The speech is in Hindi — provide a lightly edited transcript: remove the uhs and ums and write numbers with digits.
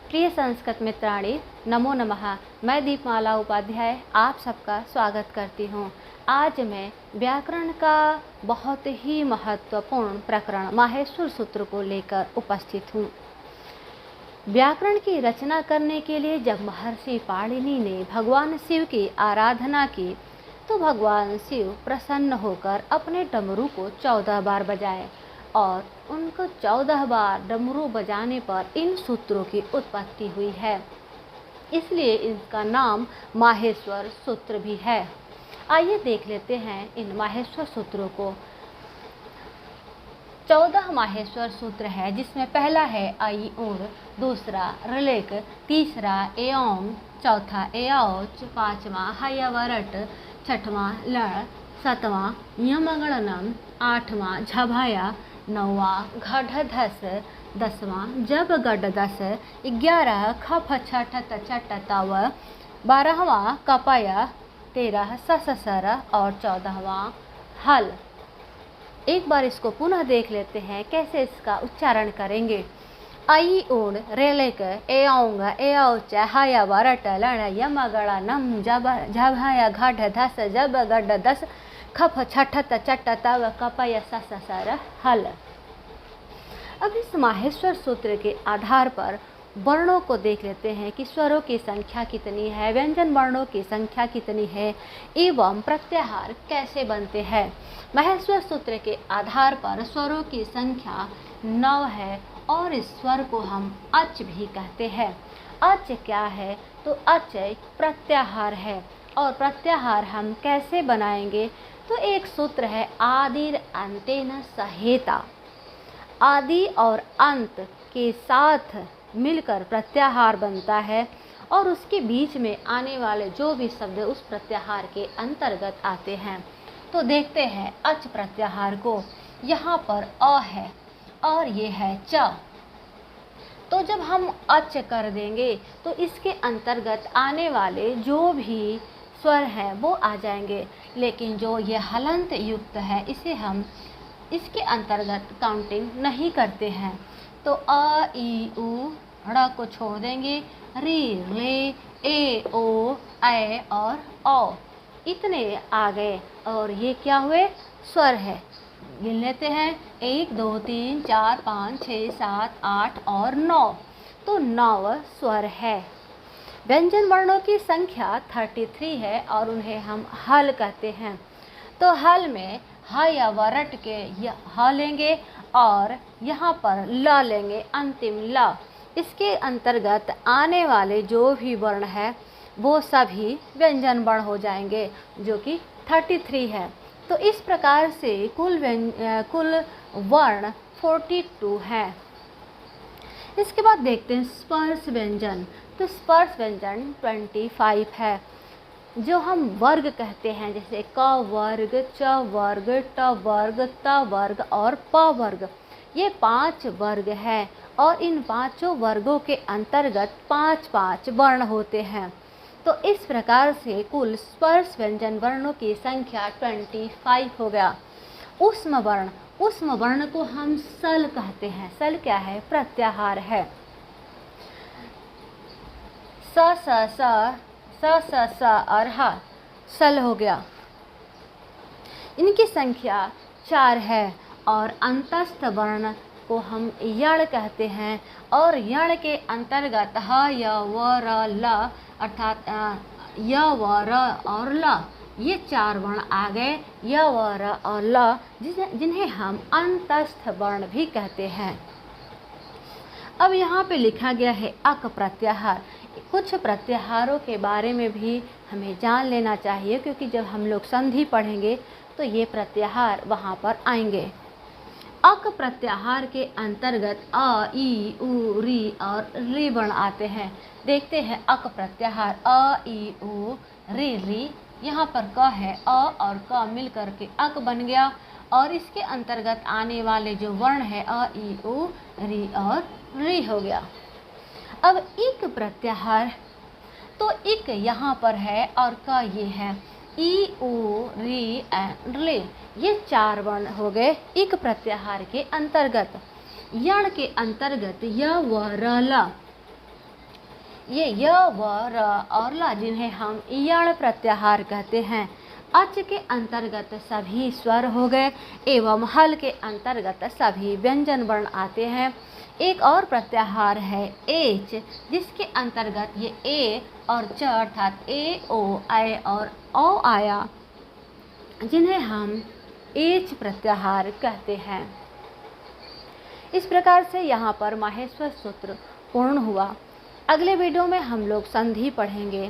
प्रिय संस्कृत मित्राणि, नमो नमः। मैं दीपमाला उपाध्याय आप सबका स्वागत करती हूँ। आज मैं व्याकरण का बहुत ही महत्वपूर्ण प्रकरण माहेश्वर सूत्र को लेकर उपस्थित हूँ। व्याकरण की रचना करने के लिए जब महर्षि पाणिनि ने भगवान शिव की आराधना की तो भगवान शिव प्रसन्न होकर अपने डमरू को 14 बार बजाए और उनको 14 बार डमरू बजाने पर इन सूत्रों की उत्पत्ति हुई है। इसलिए इनका नाम माहेश्वर सूत्र भी है। आइए देख लेते हैं इन माहेश्वर सूत्रों को। 14 माहेश्वर सूत्र है, जिसमें पहला है आई उण, दूसरा ऋलेक, तीसरा एओंग, चौथा एऔच, पांचवा हयवरट, छठवां लड़, सातवां यमगणनम, आठवां झभाया, नौवां घढ़धस, 10वां जब गढ़दस, 11 खफ छठ चट तव, 12वां कपय, 13 सससर और 14वां हल। एक बार इसको पुनः देख लेते हैं कैसे इसका उच्चारण करेंगे। आई उण, रेलेक, एओंग, एऔच, हयवरट, लण, यमगणनम, झभाया, घढ़धस, जब गढ़दस, खफ छठ चट तव, कपय सससर हल। अब इस माहेश्वर सूत्र के आधार पर वर्णों को देख लेते हैं कि स्वरों की संख्या कितनी है, व्यंजन वर्णों की संख्या कितनी है एवं प्रत्याहार कैसे बनते हैं। माहेश्वर सूत्र के आधार पर स्वरों की संख्या 9 है और इस स्वर को हम अच भी कहते हैं। अच क्या है? तो अच एक प्रत्याहार है और प्रत्याहार हम कैसे बनाएंगे? तो एक सूत्र है आदिर अंतेन सहेता। आदि और अंत के साथ मिलकर प्रत्याहार बनता है और उसके बीच में आने वाले जो भी शब्द उस प्रत्याहार के अंतर्गत आते हैं। तो देखते हैं अच प्रत्याहार को। यहाँ पर अ है और ये है च। तो जब हम अच कर देंगे तो इसके अंतर्गत आने वाले जो भी स्वर हैं वो आ जाएंगे, लेकिन जो ये हलंत युक्त है इसे हम इसके अंतर्गत काउंटिंग नहीं करते हैं। तो अ ई उ ड़ को छोड़ देंगे, री ले ए ओ ऐ और औ इतने आ गए और ये क्या हुए? स्वर है। गिन लेते हैं 1 2 3 4 5 6 7 8 और 9। तो 9 स्वर है। व्यंजन वर्णों की संख्या 33 है और उन्हें हम हल कहते हैं। तो हल में ह या वरट के ह लेंगे और यहाँ पर ल लेंगे, अंतिम ल। इसके अंतर्गत आने वाले जो भी वर्ण है वो सभी व्यंजन वर्ण हो जाएंगे, जो कि 33 है। तो इस प्रकार से कुल वर्ण 42 है। इसके बाद देखते हैं स्पर्श व्यंजन। तो स्पर्श व्यंजन 25 है, जो हम वर्ग कहते हैं, जैसे क वर्ग, च वर्ग, ट वर्ग, त वर्ग और प वर्ग। ये 5 वर्ग हैं और इन पांचों वर्गों के अंतर्गत 5-5 वर्ण होते हैं। तो इस प्रकार से कुल स्पर्श व्यंजन वर्णों की संख्या 25 हो गया। ऊष्म वर्ण को हम सल कहते हैं। सल क्या है? प्रत्याहार है। स स स स और ह सल हो गया। इनकी संख्या 4 है और अंतस्थ वर्ण को हम यण कहते हैं और यण के अंतर्गत ह य व र ल अर्थात य व र और ल, ये 4 वर्ण आ गए, य व र और ल, जिन्हें हम अंतस्थ वर्ण भी कहते हैं। अब यहाँ पे लिखा गया है अक प्रत्याहार। कुछ प्रत्याहारों के बारे में भी हमें जान लेना चाहिए, क्योंकि जब हम लोग संधि पढ़ेंगे तो ये प्रत्याहार वहाँ पर आएंगे। अक प्रत्याहार के अंतर्गत अ, ई, उ, री और री वर्ण आते हैं। देखते हैं अक प्रत्याहार अ, ई, उ, री। यहाँ पर क है, अ और क मिल करके अक बन गया और इसके अंतर्गत आने वाले जो वर्ण है अ, ई, उ, री और री हो गया। अब इक प्रत्याहार, तो इक यहाँ पर है और क ये है, ई, उ, री एंड रे, ये 4 वर्ण हो गए इक प्रत्याहार के अंतर्गत। यण के अंतर्गत य व र ल ये य व र और ला जिन्हें हम यण प्रत्याहार कहते हैं। अच के अंतर्गत सभी स्वर हो गए एवं हल के अंतर्गत सभी व्यंजन वर्ण आते हैं। एक और प्रत्याहार है एच, जिसके अंतर्गत ये ए और च अर्थात ए ओ आए और औ आया, जिन्हें हम एच प्रत्याहार कहते हैं। इस प्रकार से यहाँ पर माहेश्वर सूत्र पूर्ण हुआ। अगले वीडियो में हम लोग संधि पढ़ेंगे।